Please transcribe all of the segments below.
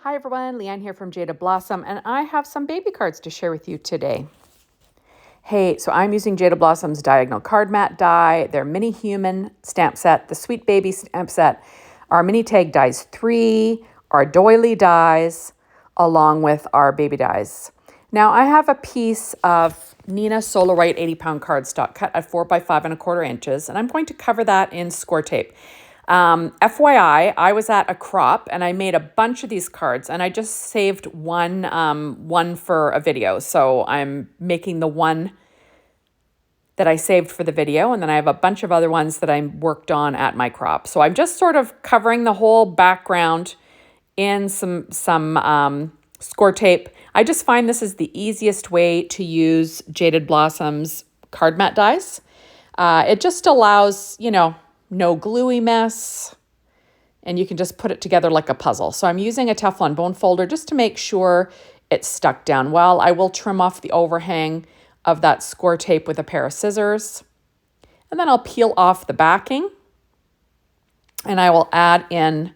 Hi everyone, Leanne here from Jaded Blossom, and I have some baby cards to share with you today. Hey, so I'm using Jaded Blossom's Diagonal Card Mat die, their Mini Human stamp set, the Sweet Baby stamp set, our Mini Tag dies 3, our doily dies, along with our baby dies. Now I have a piece of Neenah Solarite 80-pound cardstock cut at 4 by 5 1/4 inches, and I'm going to cover that in score tape. FYI, I was at a crop and I made a bunch of these cards, and I just saved one for a video. So I'm making the one that I saved for the video, and then I have a bunch of other ones that I worked on at my crop. So I'm just sort of covering the whole background in some score tape. I just find this is the easiest way to use Jaded Blossom's card mat dies. It just allows, no gluey mess, and you can just put it together like a puzzle. So I'm using a Teflon bone folder just to make sure it's stuck down well. I will trim off the overhang of that score tape with a pair of scissors, and then I'll peel off the backing, and I will add in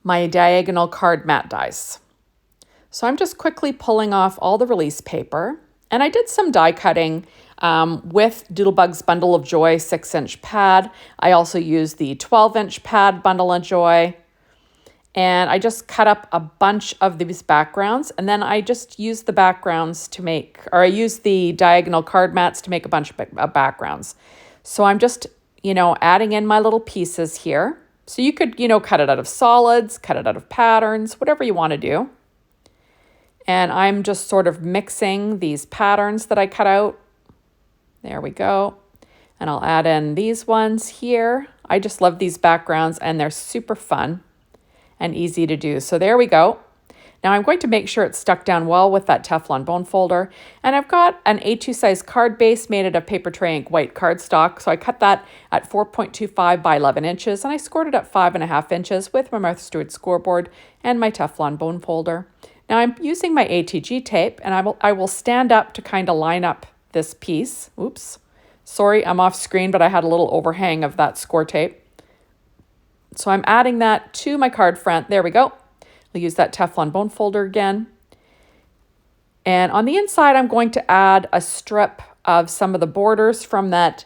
my diagonal card mat dies. So I'm just quickly pulling off all the release paper, and I did some die cutting with Doodlebug's Bundle of Joy 6-inch pad. I also used the 12-inch pad Bundle of Joy, and I just cut up a bunch of these backgrounds, and then I just used the backgrounds to make, or I used the diagonal card mats to make a bunch of backgrounds. So I'm just, adding in my little pieces here. So you could, cut it out of solids, cut it out of patterns, whatever you want to do. And I'm just sort of mixing these patterns that I cut out. There we go. And I'll add in these ones here. I just love these backgrounds, and they're super fun and easy to do. So there we go. Now I'm going to make sure it's stuck down well with that Teflon bone folder. And I've got an A2 size card base made out of Papertrey Ink white cardstock. So I cut that at 4.25 by 11 inches, and I scored it at 5.5 inches with my Martha Stewart scoreboard and my Teflon bone folder. Now I'm using my ATG tape, and I will stand up to kind of line up this piece. Oops, sorry, I'm off screen, but I had a little overhang of that score tape. So I'm adding that to my card front. There we go. I'll use that Teflon bone folder again. And on the inside, I'm going to add a strip of some of the borders from that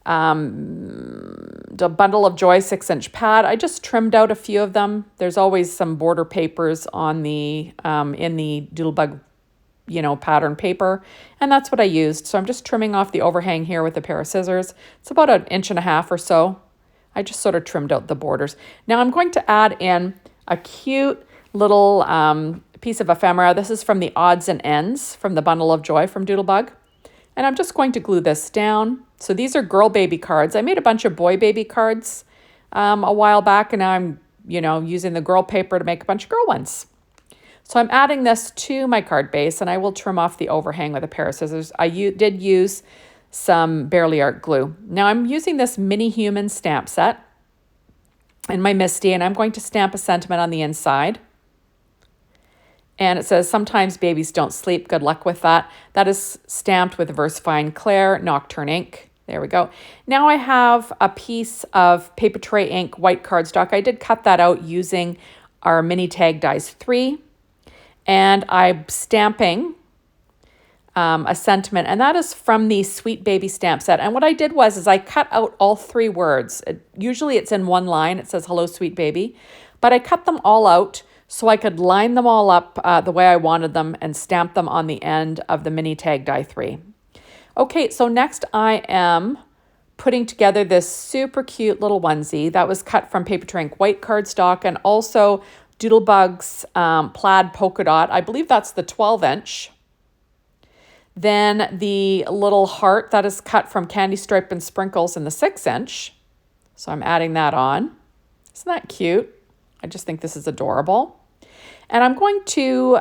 the Bundle of Joy 6-inch pad. I just trimmed out a few of them. There's always some border papers on the in the Doodlebug pattern paper, and that's what I used. So I'm just trimming off the overhang here with a pair of scissors. It's about 1.5 inches or so. I just sort of trimmed out the borders. Now I'm going to add in a cute little piece of ephemera. This is from the Odds and Ends from the Bundle of Joy from Doodlebug. And I'm just going to glue this down. So these are girl baby cards. I made a bunch of boy baby cards a while back, and now I'm, using the girl paper to make a bunch of girl ones. So I'm adding this to my card base, and I will trim off the overhang with a pair of scissors. I did use some Bearly Art glue. Now I'm using this Mini Human stamp set in my Misty, and I'm going to stamp a sentiment on the inside. And it says, sometimes babies don't sleep. Good luck with that. That is stamped with VersaFine Claire Nocturne ink. There we go. Now I have a piece of Papertrey Ink white cardstock. I did cut that out using our Mini Tag dies 3. And I'm stamping a sentiment, and that is from the Sweet Baby stamp set. And what I did was I cut out all 3 words. Usually it's in one line. It says, hello, sweet baby. But I cut them all out so I could line them all up the way I wanted them and stamp them on the end of the Mini Tag die 3. Okay, so next I am putting together this super cute little onesie that was cut from Papertrey Ink white cardstock, and also Doodlebug's plaid polka dot. I believe that's the 12-inch. Then the little heart that is cut from Candy Stripe and Sprinkles in the 6-inch. So I'm adding that on. Isn't that cute? I just think this is adorable. And I'm going to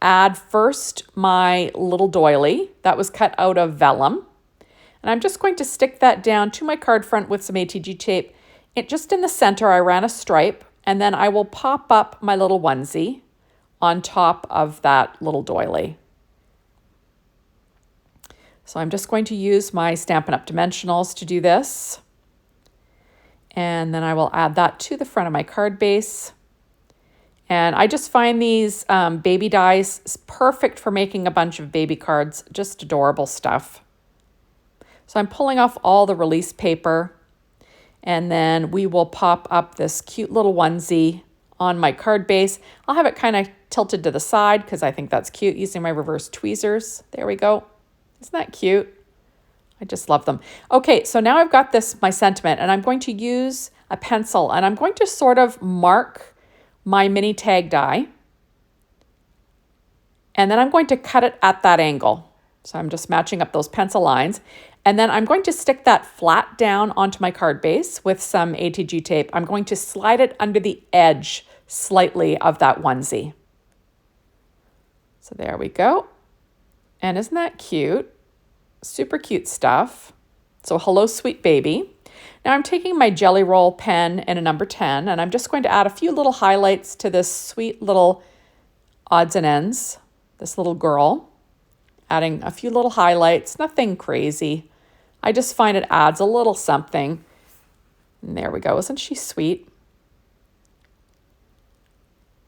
add first my little doily that was cut out of vellum. And I'm just going to stick that down to my card front with some ATG tape. Just in the center, I ran a stripe, and then I will pop up my little onesie on top of that little doily. So I'm just going to use my Stampin' Up! Dimensionals to do this. And then I will add that to the front of my card base. And I just find these baby dies perfect for making a bunch of baby cards. Just adorable stuff. So I'm pulling off all the release paper, and then we will pop up this cute little onesie on my card base. I'll have it kind of tilted to the side because I think that's cute using my reverse tweezers. There we go. Isn't that cute? I just love them. Okay, so now I've got this, my sentiment, and I'm going to use a pencil, and I'm going to sort of mark my mini tag die, and then I'm going to cut it at that angle. So I'm just matching up those pencil lines, and then I'm going to stick that flat down onto my card base with some ATG tape. I'm going to slide it under the edge slightly of that onesie. So there we go. And isn't that cute? Super cute stuff. So hello, sweet baby. Now I'm taking my Jelly Roll pen in a number 10, and I'm just going to add a few little highlights to this sweet little odds and ends, this little girl. Adding a few little highlights, nothing crazy. I just find it adds a little something. And there we go. Isn't she sweet?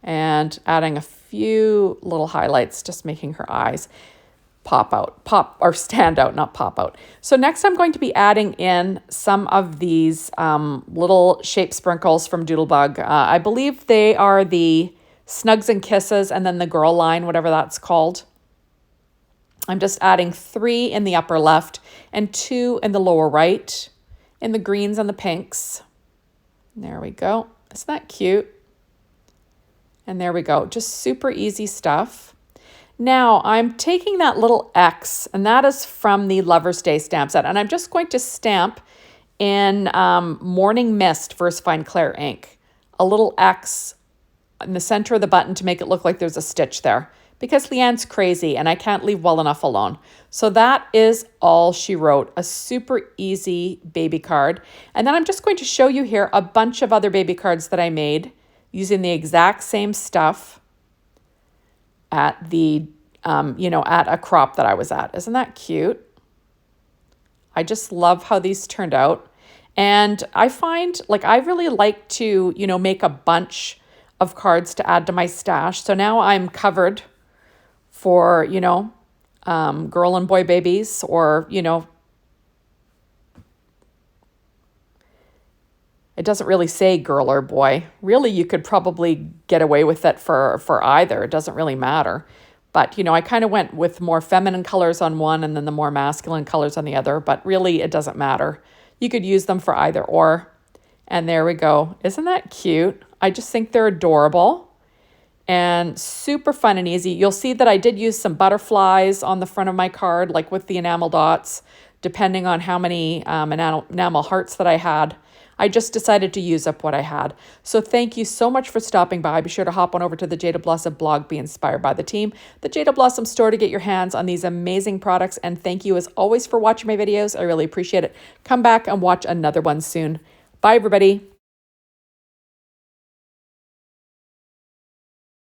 And adding a few little highlights, just making her eyes stand out, not pop out. So next I'm going to be adding in some of these little shape sprinkles from Doodlebug. I believe they are the Snugs and Kisses and then the girl line, whatever that's called. I'm just adding 3 in the upper left and 2 in the lower right, in the greens and the pinks. There we go. Isn't that cute? And there we go. Just super easy stuff. Now I'm taking that little X, and that is from the Lover's Day stamp set, and I'm just going to stamp in Morning Mist VersaFine Clair ink, a little X in the center of the button to make it look like there's a stitch there, because Leanne's crazy and I can't leave well enough alone. So that is all she wrote, a super easy baby card. And then I'm just going to show you here a bunch of other baby cards that I made using the exact same stuff at the, at a crop that I was at. Isn't that cute? I just love how these turned out. And I find, like, I really like to, make a bunch of cards to add to my stash. So now I'm covered for, girl and boy babies, or, it doesn't really say girl or boy. Really, you could probably get away with it for either. It doesn't really matter. But, I kind of went with more feminine colors on one and then the more masculine colors on the other. But really, it doesn't matter. You could use them for either or. And there we go. Isn't that cute? I just think they're adorable and super fun and easy. You'll see that I did use some butterflies on the front of my card, like with the enamel dots, depending on how many enamel hearts that I had. I just decided to use up what I had. So thank you so much for stopping by. Be sure to hop on over to the Jada Blossom blog, Be Inspired by the Team, the Jada Blossom store, to get your hands on these amazing products. And thank you as always for watching my videos. I really appreciate it. Come back and watch another one soon. Bye, everybody.